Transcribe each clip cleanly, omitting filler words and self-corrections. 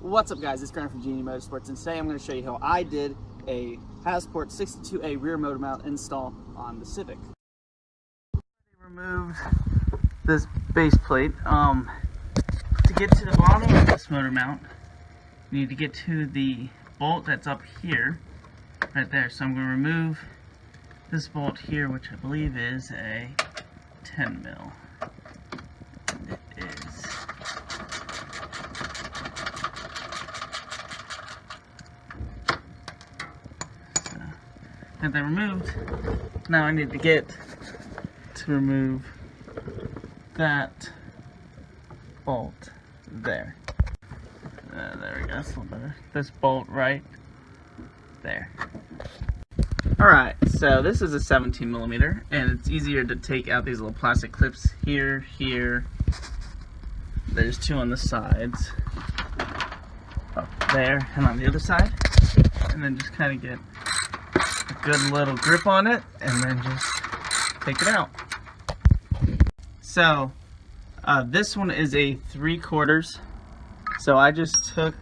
What's up guys, it's Grant from Genie Motorsports, and today I'm going to show you how I did a Hasport 62A rear motor mount install on the Civic. I removed this base plate. To get to the bottom of this motor mount, you need to get to the bolt that's up here, right there. So I'm going to remove this bolt here, which I believe is a 10 mil. It is. Got that removed. Now I need to get to remove that bolt there. There we go, that's a little better. This bolt right there. Alright, so this is a 17 millimeter, and it's easier to take out these little plastic clips here, here. There's two on the sides, up there, and on the other side. And then just kind of get good little grip on it and then just take it out. So this one is a 3/4, so I just took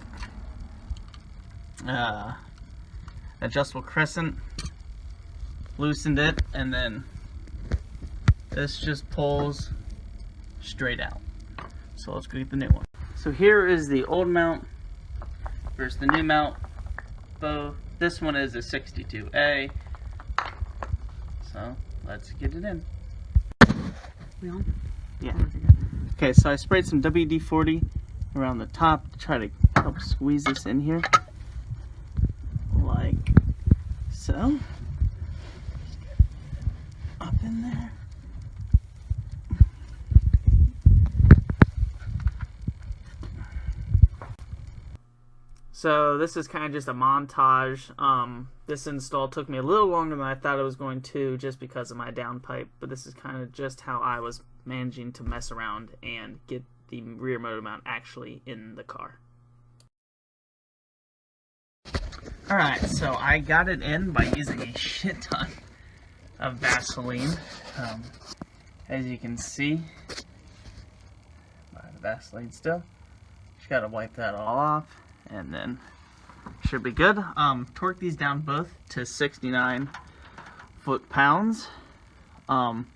adjustable crescent, loosened it, and then this just pulls straight out. So let's go get the new one. So here is the old mount versus the new mount. Both. This one is a 62A, so let's get it in. We on? Yeah. Okay, so I sprayed some WD-40 around the top to try to help squeeze this in here, like so. Up in there. So this is kind of just a montage. This install took me a little longer than I thought it was going to, just because of my downpipe, but this is kind of just how I was managing to mess around and get the rear motor mount actually in the car. Alright, so I got it in by using a shit ton of Vaseline. As you can see, the Vaseline still. Just gotta wipe that all off, and then should be good. Torque these down both to 69 foot-pounds, and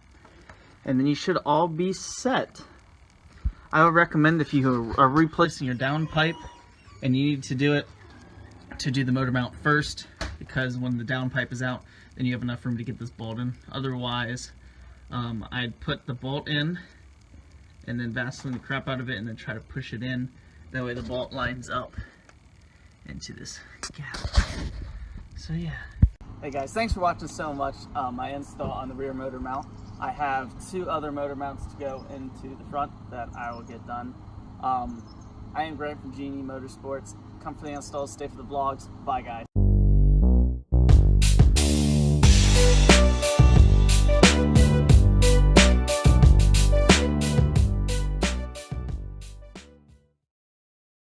then you should all be set. I would recommend, if you are replacing your downpipe and you need to do it, to do the motor mount first, because when the downpipe is out, then you have enough room to get this bolt in. Otherwise, I'd put the bolt in and then Vaseline the crap out of it and then try to push it in. That way the bolt lines up into this gap. So yeah. Hey guys, thanks for watching so much my install on the rear motor mount. I have 2 other motor mounts to go into the front that I will get done. I am Grant from Genie Motorsports. Come for the installs, stay for the vlogs. Bye guys.